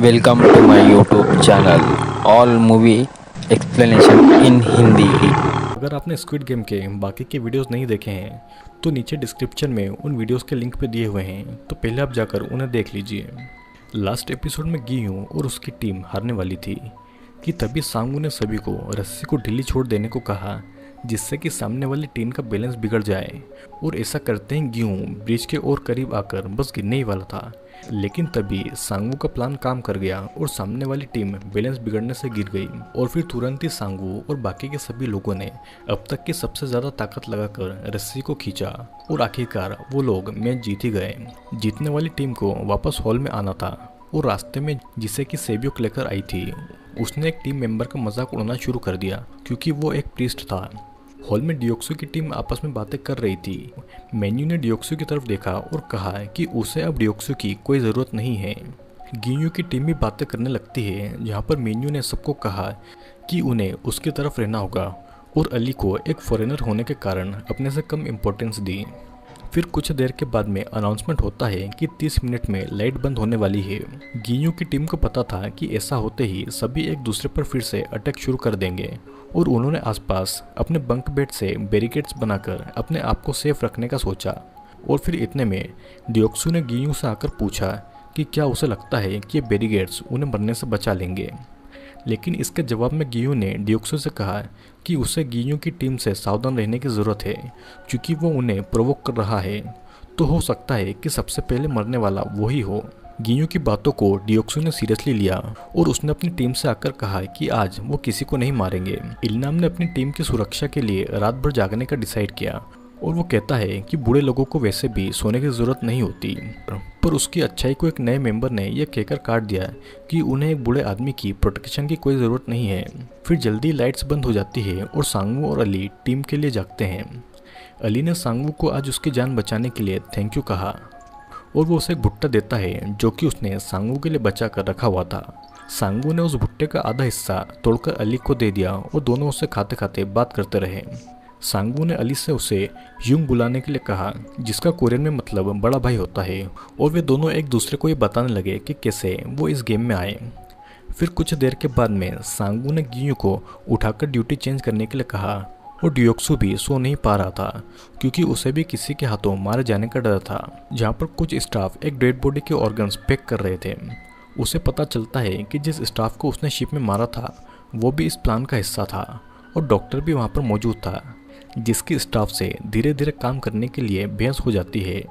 Welcome to my YouTube channel, all movie explanation in Hindi। अगर आपने squid game के बाकी के वीडियोस नहीं देखे हैं तो नीचे डिस्क्रिप्शन में उन वीडियोस के लिंक पे दिए हुए हैं, तो पहले आप जाकर उन्हें देख लीजिए। लास्ट एपिसोड में गियों और उसकी टीम हारने वाली थी कि तभी सांगू ने सभी को रस्सी को ढीली छोड़ देने को कहा, जिससे कि सामने वाली टीम का बैलेंस बिगड़ जाए। और ऐसा करते ही गियों ब्रिज के और करीब आकर बस गिरने ही वाला था, लेकिन तभी सांगू का प्लान काम कर गया और सामने वाली टीम बैलेंस बिगड़ने से गिर गई। और फिर तुरंत ही सांगू और बाकी के सभी लोगों ने अब तक की सबसे ज़्यादा ताकत लगाकर रस्सी को खींचा और आखिरकार वो लोग मैच जीत ही गए। जीतने वाली टीम को वापस हॉल में आना था और रास्ते में जिसे कि सेबियोक लेकर आई थी, उसने एक टीम मेंबर का मजाक उड़ाना शुरू कर दिया क्योंकि वो एक प्रीस्ट था। हॉल में डियोक्सू की टीम आपस में बातें कर रही थी। मेन्यू ने डियोक्सू की तरफ देखा और कहा कि उसे अब डियोक्सू की कोई ज़रूरत नहीं है। गियों की टीम भी बातें करने लगती है, जहाँ पर मेन्यू ने सबको कहा कि उन्हें उसकी तरफ रहना होगा और अली को एक फॉरेनर होने के कारण अपने से कम इम्पोर्टेंस दी। फिर कुछ देर के बाद में अनाउंसमेंट होता है कि 30 मिनट में लाइट बंद होने वाली है। गियों की टीम को पता था कि ऐसा होते ही सभी एक दूसरे पर फिर से अटैक शुरू कर देंगे और उन्होंने आसपास अपने बंक बेड से बैरिकेड्स बनाकर अपने आप को सेफ रखने का सोचा। और फिर इतने में डियोक्सू ने गियों से आकर पूछा कि क्या उसे लगता है कि ये बैरिकेड्स उन्हें मरने से बचा लेंगे। लेकिन इसके जवाब में गियों ने डियोक्सू से कहा कि उसे गियों की टीम से सावधान रहने की ज़रूरत है, क्योंकि वो उन्हें प्रोवोक कर रहा है, तो हो सकता है कि सबसे पहले मरने वाला वही हो। गियों की बातों को डियोक्सू ने सीरियसली लिया और उसने अपनी टीम से आकर कहा कि आज वो किसी को नहीं मारेंगे। इल्नाम ने अपनी टीम की सुरक्षा के लिए रात भर जागने का डिसाइड किया और वो कहता है कि बूढ़े लोगों को वैसे भी सोने की ज़रूरत नहीं होती। पर उसकी अच्छाई को एक नए मेंबर ने यह कहकर काट दिया कि उन्हें एक बूढ़े आदमी की प्रोटेक्शन की कोई ज़रूरत नहीं है। फिर जल्दी लाइट्स बंद हो जाती है और सांगू और अली टीम के लिए जागते हैं। अली ने सांगू को आज उसकी जान बचाने के लिए थैंक यू कहा और वो उसे एक भुट्टा देता है जो कि उसने सांगू के लिए बचा कर रखा हुआ था। सांगू ने उस भुट्टे का आधा हिस्सा तोड़कर अली को दे दिया और दोनों उसे खाते खाते बात करते रहे। सांगू ने अली से उसे यूंग बुलाने के लिए कहा, जिसका कोरियन में मतलब बड़ा भाई होता है, और वे दोनों एक दूसरे को ये बताने लगे कि कैसे वो इस गेम में आए। फिर कुछ देर के बाद में सांगू ने गियों को उठाकर ड्यूटी चेंज करने के लिए कहा और डियोक्सू भी सो नहीं पा रहा था क्योंकि उसे भी किसी के हाथों मारे जाने का डर था। जहाँ पर कुछ स्टाफ एक डेड बॉडी के ऑर्गन्स पैक कर रहे थे। उसे पता चलता है कि जिस स्टाफ को उसने शिप में मारा था वो भी इस प्लान का हिस्सा था और डॉक्टर भी वहाँ पर मौजूद था, जिसकी स्टाफ से धीरे धीरे काम करने के लिए बहस हो जाती है।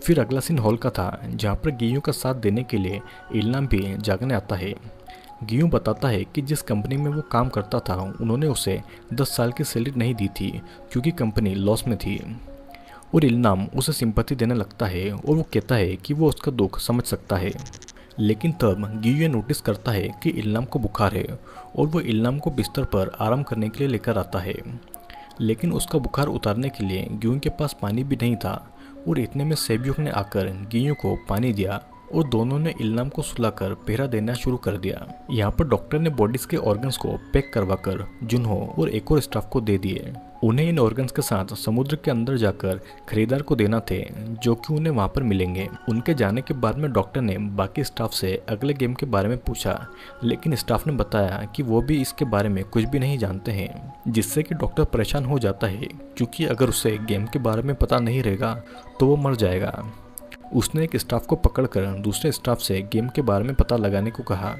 फिर अगला सीन हॉल का था, जहाँ पर गियों का साथ देने के लिए इल्नाम भी जागने आता है। गियों बताता है कि जिस कंपनी में वो काम करता था उन्होंने उसे 10 साल की सैलरी नहीं दी थी क्योंकि कंपनी लॉस में थी। और इल्नाम उसे सिंपैथी देने लगता है और वो कहता है कि वो उसका दुख समझ सकता है। लेकिन तब गियों नोटिस करता है कि इल्नाम को बुखार है और वो इल्नाम को बिस्तर पर आराम करने के लिए लेकर आता है। लेकिन उसका बुखार उतारने के लिए गियों के पास पानी भी नहीं था और इतने में सेबियोक ने आकर गियों को पानी दिया और दोनों ने इल्नाम को सुलाकर पहरा देना शुरू कर दिया। यहाँ पर डॉक्टर ने बॉडीज के ऑर्गन्स को पैक करवाकर जुनहो और एक और स्टाफ को दे दिए। उन्हें इन ऑर्गन्स के साथ समुद्र के अंदर जाकर खरीदार को देना थे, जो कि उन्हें वहाँ पर मिलेंगे। उनके जाने के बाद में डॉक्टर ने बाकी स्टाफ से अगले गेम के बारे में पूछा, लेकिन स्टाफ ने बताया कि वो भी इसके बारे में कुछ भी नहीं जानते हैं, जिससे कि डॉक्टर परेशान हो जाता है क्योंकि अगर उसे गेम के बारे में पता नहीं रहेगा तो वो मर जाएगा। उसने एक स्टाफ को पकड़कर दूसरे स्टाफ से गेम के बारे में पता लगाने को कहा,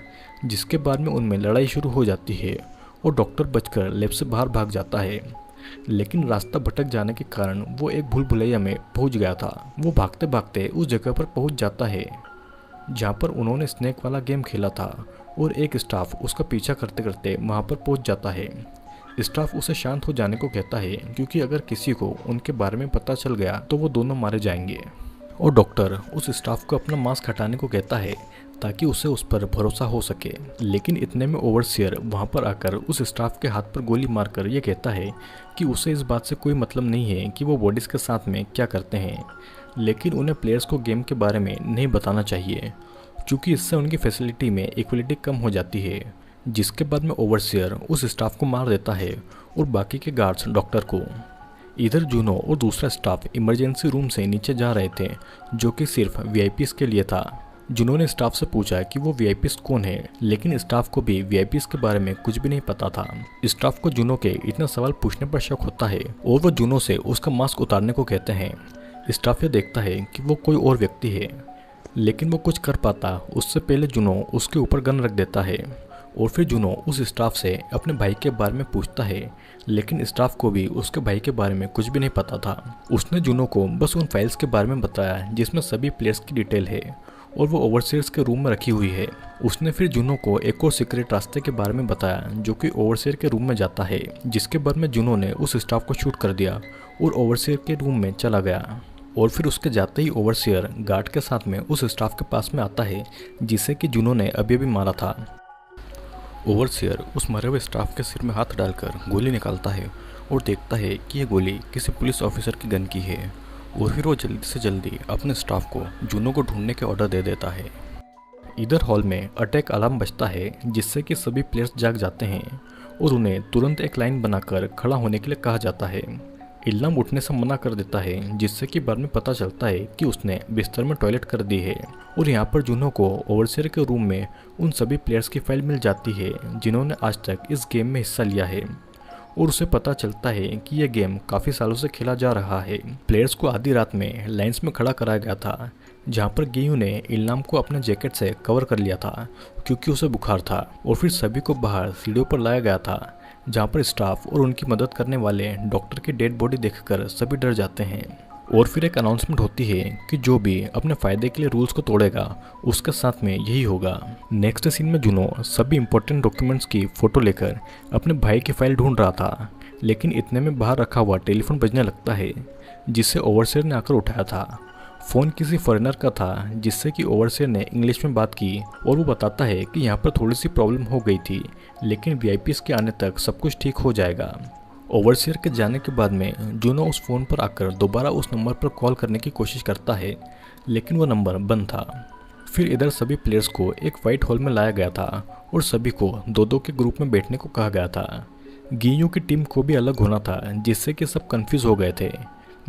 जिसके बाद में उनमें लड़ाई शुरू हो जाती है और डॉक्टर बचकर लैब से बाहर भाग जाता है। लेकिन रास्ता भटक जाने के कारण वो एक भूल भुलैया में पहुंच गया था। वो भागते भागते उस जगह पर पहुंच जाता है जहां पर उन्होंने स्नेक वाला गेम खेला था और एक स्टाफ उसका पीछा करते करते वहां पर पहुंच जाता है। स्टाफ उसे शांत हो जाने को कहता है क्योंकि अगर किसी को उनके बारे में पता चल गया तो वो दोनों मारे जाएंगे। और डॉक्टर उस स्टाफ को अपना मास्क हटाने को कहता है ताकि उसे उस पर भरोसा हो सके। लेकिन इतने में ओवरसियर वहां पर आकर उस स्टाफ के हाथ पर गोली मारकर यह कहता है कि उसे इस बात से कोई मतलब नहीं है कि वो बॉडीज के साथ में क्या करते हैं, लेकिन उन्हें प्लेयर्स को गेम के बारे में नहीं बताना चाहिए क्योंकि इससे उनकी फैसिलिटी में इक्वलिटी कम हो जाती है। जिसके बाद में ओवरसियर उस स्टाफ को मार देता है और बाकी के गार्ड्स डॉक्टर को। इधर जूनो और दूसरा स्टाफ इमरजेंसी रूम से नीचे जा रहे थे, जो कि सिर्फ वीआईपीज़ के लिए था। जुनों ने स्टाफ से पूछा कि वो वीआईपीज कौन है, लेकिन स्टाफ को भी वीआईपीज के बारे में कुछ भी नहीं पता था। स्टाफ को जुनों के इतना सवाल पूछने पर शक होता है और वो जुनों से उसका मास्क उतारने को कहते हैं। स्टाफ ये देखता है कि वो कोई और व्यक्ति है, लेकिन वो कुछ कर पाता उससे पहले जुनों उसके ऊपर गन रख देता है और फिर जुनों उस स्टाफ से अपने भाई के बारे में पूछता है, लेकिन स्टाफ को भी उसके भाई के बारे में कुछ भी नहीं पता था। उसने जुनों को बस उन फाइल्स के बारे में बताया जिसमें सभी प्लेयर्स की डिटेल है और वो ओवरसीयर्स के रूम में रखी हुई है। उसने फिर जुनों को एक और सीक्रेट रास्ते के बारे में बताया जो कि ओवरसीयर के रूम में जाता है, जिसके बाद में जुनों ने उस स्टाफ को शूट कर दिया और ओवरसीयर के रूम में चला गया। और फिर उसके जाते ही ओवरसीयर गार्ड के साथ में उस स्टाफ के पास में आता है जिसे कि जुनों ने अभी भी मारा था। ओवरसीयर उस मरे हुए स्टाफ के सिर में हाथ डालकर गोली निकालता है और देखता है कि यह गोली किसी पुलिस ऑफिसर की गन की है और फिर वो जल्दी से जल्दी अपने स्टाफ को जुनों को ढूंढने के ऑर्डर दे देता है। इधर हॉल में अटैक अलार्म बजता है जिससे कि सभी प्लेयर्स जाग जाते हैं और उन्हें तुरंत एक लाइन बनाकर खड़ा होने के लिए कहा जाता है। इल्लाम उठने से मना कर देता है जिससे कि बाद में पता चलता है कि उसने बिस्तर में टॉयलेट कर दी है और यहाँ पर जुनों को ओवरसीयर के रूम में उन सभी प्लेयर्स की फाइल मिल जाती है जिन्होंने आज तक इस गेम में हिस्सा लिया है और उसे पता चलता है कि यह गेम काफ़ी सालों से खेला जा रहा है। प्लेयर्स को आधी रात में लाइन्स में खड़ा कराया गया था जहाँ पर गियू ने इल्लाम को अपने जैकेट से कवर कर लिया था क्योंकि उसे बुखार था और फिर सभी को बाहर सीढ़ियों पर लाया गया था जहाँ पर स्टाफ और उनकी मदद करने वाले डॉक्टर की डेड बॉडी देखकर सभी डर जाते हैं। और फिर एक अनाउंसमेंट होती है कि जो भी अपने फ़ायदे के लिए रूल्स को तोड़ेगा उसके साथ में यही होगा। नेक्स्ट सीन में जुनों सभी इंपॉर्टेंट डॉक्यूमेंट्स की फ़ोटो लेकर अपने भाई की फाइल ढूंढ रहा था, लेकिन इतने में बाहर रखा हुआ टेलीफोन बजने लगता है जिससे ओवरसीयर ने आकर उठाया था। फ़ोन किसी फॉरेनर का था जिससे कि ओवरसीयर ने इंग्लिश में बात की और वो बताता है कि यहाँ पर थोड़ी सी प्रॉब्लम हो गई थी, लेकिन वीआईपीज़ के आने तक सब कुछ ठीक हो जाएगा। ओवरसीयर के जाने के बाद में जुनों उस फ़ोन पर आकर दोबारा उस नंबर पर कॉल करने की कोशिश करता है, लेकिन वो नंबर बंद था। फिर इधर सभी प्लेयर्स को एक वाइट हॉल में लाया गया था और सभी को दो दो के ग्रुप में बैठने को कहा गया था। गियू की टीम को भी अलग होना था जिससे कि सब कंफ्यूज हो गए थे।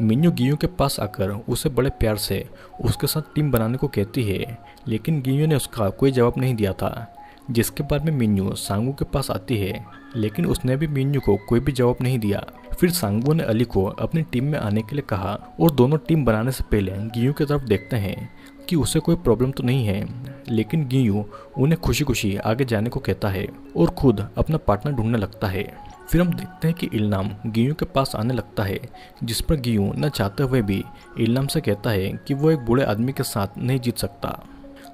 मिन्यू गियू के पास आकर उसे बड़े प्यार से उसके साथ टीम बनाने को कहती है, लेकिन गियू ने उसका कोई जवाब नहीं दिया था। जिसके बाद में मिन्यू सांगू के पास आती है, लेकिन उसने भी मिन्यू को कोई भी जवाब नहीं दिया। फिर सांगू ने अली को अपनी टीम में आने के लिए कहा और दोनों टीम बनाने से पहले गियू की तरफ देखते हैं कि उसे कोई प्रॉब्लम तो नहीं है, लेकिन गियू उन्हें खुशी खुशी आगे जाने को कहता है और खुद अपना पार्टनर ढूंढने लगता है। फिर हम देखते हैं कि इल्लाम गियू के पास आने लगता है, जिस पर गियू न चाहते हुए भी इल्लाम से कहता है कि वो एक बूढ़े आदमी के साथ नहीं जीत सकता।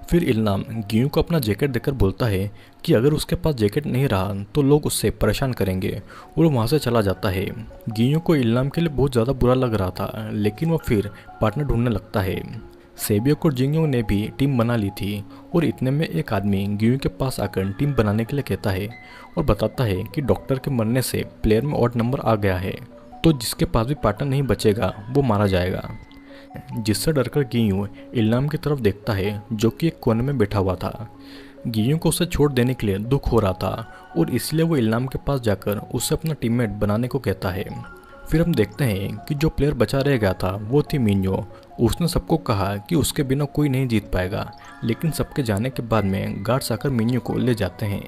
फिर इल्लाम गियू को अपना जैकेट देकर बोलता है कि अगर उसके पास जैकेट नहीं रहा तो लोग उससे परेशान करेंगे और वहाँ से चला जाता है। गियू को इल्लाम के लिए बहुत ज़्यादा बुरा लग रहा था, लेकिन वो फिर पार्टनर ढूंढने लगता है। सेबियोक और जिंगयोंग ने भी टीम बना ली थी और इतने में एक आदमी गियू के पास आकर टीम बनाने के लिए कहता है और बताता है कि डॉक्टर के मरने से प्लेयर में ऑड नंबर आ गया है, तो जिसके पास भी पार्टनर नहीं बचेगा वो मारा जाएगा। जिससे डरकर गियू इल्लाम की तरफ देखता है जो कि एक कोने में बैठा हुआ था। गियू को उसे छोड़ देने के लिए दुख हो रहा था और इसलिए वो इल्लाम के पास जाकर उसे अपना टीममेट बनाने को कहता है। फिर हम देखते हैं कि जो प्लेयर बचा रह गया था वो थी मिन्यो। उसने सबको कहा कि उसके बिना कोई नहीं जीत पाएगा, लेकिन सबके जाने के बाद में गार्ड्स आकर मिन्यो को ले जाते हैं।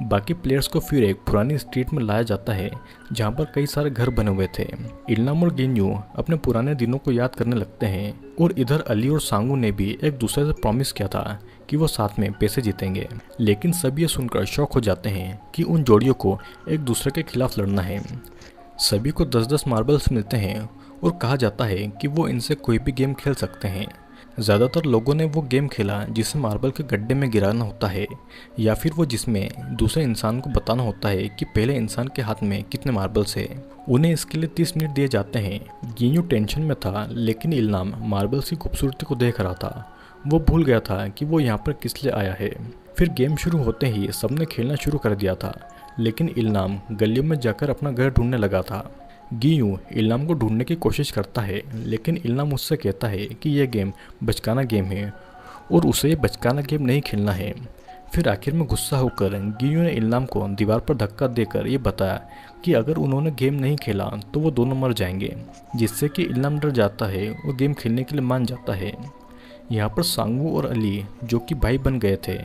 बाकी प्लेयर्स को फिर एक पुरानी स्ट्रीट में लाया जाता है जहाँ पर कई सारे घर बने हुए थे। इल्लाम और गिन्यू अपने पुराने दिनों को याद करने लगते हैं और इधर अली और सांगू ने भी एक दूसरे से प्रॉमिस किया था कि वो साथ में पैसे जीतेंगे, लेकिन सब ये सुनकर शॉक हो जाते हैं कि उन जोड़ियों को एक दूसरे के खिलाफ लड़ना है। सभी को 10-10 मार्बल्स मिलते हैं और कहा जाता है कि वो इनसे कोई भी गेम खेल सकते हैं। ज़्यादातर लोगों ने वो गेम खेला जिसे मार्बल के गड्ढे में गिराना होता है या फिर वो जिसमें दूसरे इंसान को बताना होता है कि पहले इंसान के हाथ में कितने मार्बल्स है। उन्हें इसके लिए 30 मिनट दिए जाते हैं। गिन्यू टेंशन में था, लेकिन इल्लाम मार्बल्स की खूबसूरती को देख रहा था। वो भूल गया था कि वो यहाँ पर किस लिए आया है। फिर गेम शुरू होते ही सबने खेलना शुरू कर दिया था, लेकिन इल्लाम गलियों में जाकर अपना घर ढूंढने लगा था। गियू इल्लाम को ढूंढने की कोशिश करता है, लेकिन इल्लाम उससे कहता है कि यह गेम बचकाना गेम है और उसे ये बचकाना गेम नहीं खेलना है। फिर आखिर में गुस्सा होकर गियू ने इल्लाम को दीवार पर धक्का देकर ये बताया कि अगर उन्होंने गेम नहीं खेला तो वो दोनों मर जाएंगे, जिससे कि इल्लाम डर जाता है और गेम खेलने के लिए मान जाता है। यहाँ पर सांगवू और अली जो कि भाई बन गए थे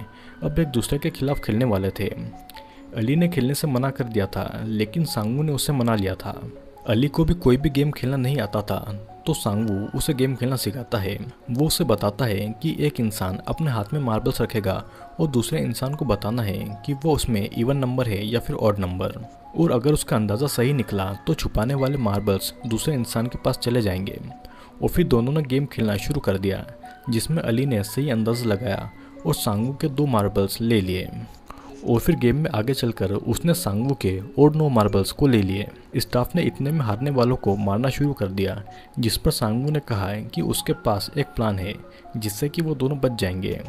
अब एक दूसरे के खिलाफ खेलने वाले थे। अली ने खेलने से मना कर दिया था लेकिन सांगवू ने उसे मना लिया था। अली को भी कोई भी गेम खेलना नहीं आता था तो सांगवू उसे गेम खेलना सिखाता है। वो उसे बताता है कि एक इंसान अपने हाथ में मार्बल्स रखेगा और दूसरे इंसान को बताना है कि वो उसमें इवन नंबर है या फिर ऑड नंबर, और अगर उसका अंदाज़ा सही निकला तो छुपाने वाले मार्बल्स दूसरे इंसान के पास चले जाएंगे। और फिर दोनों ने गेम खेलना शुरू कर दिया जिसमें अली ने सही अंदाज़ा लगाया और सांगवू के 2 मार्बल्स ले लिए। और फिर गेम में आगे चलकर उसने सांगवू के और 9 मार्बल्स को ले लिए। स्टाफ ने इतने में हारने वालों को मारना शुरू कर दिया जिस पर सांगवू ने कहा है कि उसके पास एक प्लान है जिससे कि वो दोनों बच जाएंगे।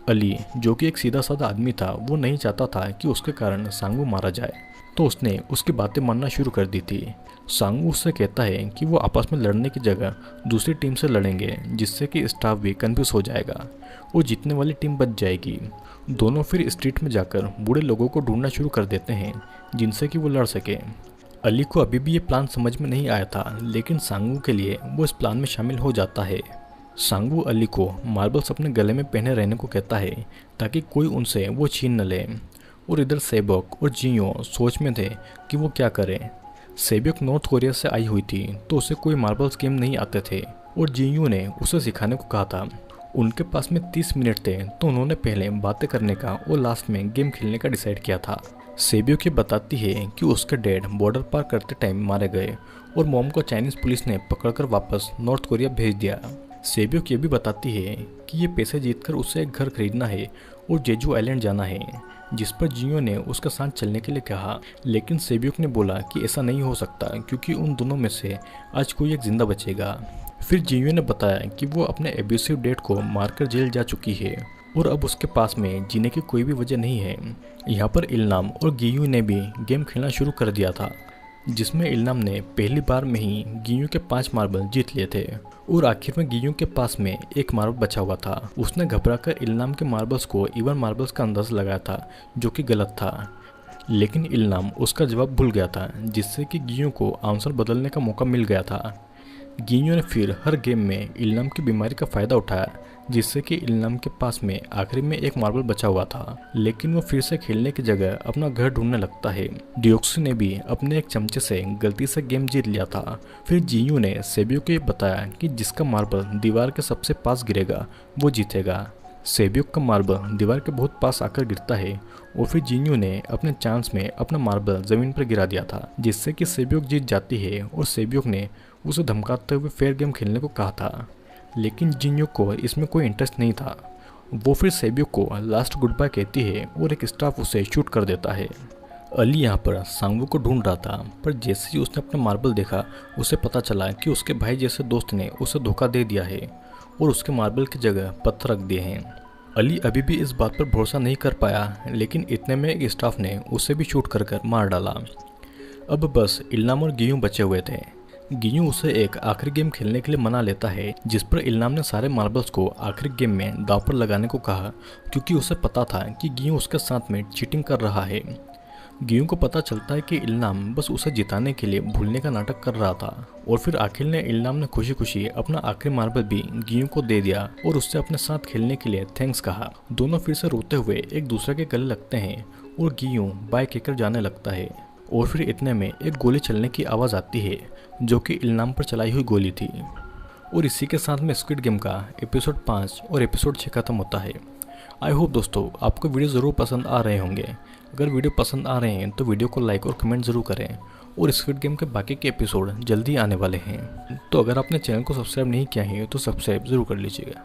अली जो कि एक सीधा साधा आदमी था वो नहीं चाहता था कि उसके कारण सांगवू मारा जाए तो उसने उसकी बातें मानना शुरू कर दी थी। सांगवू उससे कहता है कि वो आपस में लड़ने की जगह दूसरी टीम से लड़ेंगे जिससे कि स्टाफ भी कंफ्यूज हो जाएगा और जीतने वाली टीम बच जाएगी। दोनों फिर स्ट्रीट में जाकर बूढ़े लोगों को ढूंढना शुरू कर देते हैं जिनसे कि वो लड़ सके। अली को अभी भी ये प्लान समझ में नहीं आया था लेकिन सांगवू के लिए वो इस प्लान में शामिल हो जाता है। सांगवू अली को मार्बल्स अपने गले में पहने रहने को कहता है ताकि कोई उनसे वो छीन न ले। और इधर सेबोक और जियो सोच में थे कि वो क्या करें। सेबोक नॉर्थ कोरिया से आई हुई थी तो उसे कोई मार्बल्स गेम नहीं आते थे और जियो ने उसे सिखाने को कहा था। उनके पास में 30 मिनट थे तो उन्होंने पहले बातें करने का और लास्ट में गेम खेलने का डिसाइड किया था। सेबोक ये बताती है कि उसके डैड बॉर्डर पार करते टाइम मारे गए और मॉम को चाइनीज़ पुलिस ने पकड़कर वापस नॉर्थ कोरिया भेज दिया। सेबोक ये भी बताती है कि ये पैसे जीतकर उसे एक घर खरीदना है और जेजू आइलैंड जाना है, जिस पर जियो ने उसका साथ चलने के लिए कहा लेकिन सेबोक ने बोला कि ऐसा नहीं हो सकता क्योंकि उन दोनों में से आज कोई एक जिंदा बचेगा। फिर जियो ने बताया कि वो अपने एब्यूसिव डैड को मारकर जेल जा चुकी है और अब उसके पास में जीने की कोई भी वजह नहीं है। यहाँ पर इल्नाम और गियू ने भी गेम खेलना शुरू कर दिया था जिसमें इल्नाम ने पहली बार में ही गियू के 5 मार्बल जीत लिए थे और आखिर में गियू के पास में एक मार्बल बचा हुआ था। उसने घबराकर इल्नाम के मार्बल्स को इवन मार्बल्स का अंदाज़ा लगाया था जो कि गलत था, लेकिन इल्नाम उसका जवाब भूल गया था जिससे कि गियू को आंसर बदलने का मौका मिल गया था। गियू ने फिर हर गेम में इल्नाम की बीमारी का फ़ायदा उठाया जिससे कि इल्नाम के पास में आखिरी में एक मार्बल बचा हुआ था, लेकिन वो फिर से खेलने की जगह अपना घर ढूंढने लगता है। डियोक्सी ने भी अपने एक चमचे से गलती से गेम जीत लिया था। फिर जियू ने सेबियो को ये बताया कि जिसका मार्बल दीवार के सबसे पास गिरेगा वो जीतेगा। सेबियो का मार्बल दीवार के बहुत पास आकर गिरता है और फिर जियू ने अपने चांस में अपना मार्बल ज़मीन पर गिरा दिया था जिससे कि सेबियो जीत जाती है और सेबियो ने उसे धमकाते हुए फेयर गेम खेलने को कहा था, लेकिन जिन्यो को इसमें कोई इंटरेस्ट नहीं था। वो फिर सेबियो को लास्ट गुड बाय कहती है और एक स्टाफ उसे शूट कर देता है। अली यहाँ पर सांगवू को ढूंढ रहा था, पर जैसे ही उसने अपना मार्बल देखा उसे पता चला कि उसके भाई जैसे दोस्त ने उसे धोखा दे दिया है और उसके मार्बल की जगह पत्थर रख दिए हैं। अली अभी भी इस बात पर भरोसा नहीं कर पाया, लेकिन इतने में एक स्टाफ ने उसे भी शूट कर मार डाला। अब बस इल्नाम और गियू बचे हुए थे। गियू उसे एक आखिरी गेम खेलने के लिए मना लेता है, जिस पर इल्नाम ने सारे मार्बल्स को आखिरी गेम में दांव पर लगाने को कहा क्योंकि उसे पता था कि गियू उसके साथ में चीटिंग कर रहा है। गियू को पता चलता है कि इल्नाम बस उसे जिताने के लिए भूलने का नाटक कर रहा था और फिर आखिर में इल्नाम ने खुशी खुशी अपना आखिरी मार्बल भी गियू को दे दिया और उससे अपने साथ खेलने के लिए थैंक्स कहा। दोनों फिर से रोते हुए एक दूसरे के गले लगते हैं और गियू बाय कहकर जाने लगता है और फिर इतने में एक गोली चलने की आवाज़ आती है जो कि इल्नाम पर चलाई हुई गोली थी। और इसी के साथ में स्क्विड गेम का एपिसोड 5 और एपिसोड 6 खत्म होता है। आई होप दोस्तों आपको वीडियो ज़रूर पसंद आ रहे होंगे। अगर वीडियो पसंद आ रहे हैं तो वीडियो को लाइक और कमेंट ज़रूर करें और स्क्विड गेम के बाकी के एपिसोड जल्दी आने वाले हैं। तो अगर आपने चैनल को सब्सक्राइब नहीं किया है तो सब्सक्राइब ज़रूर कर लीजिएगा।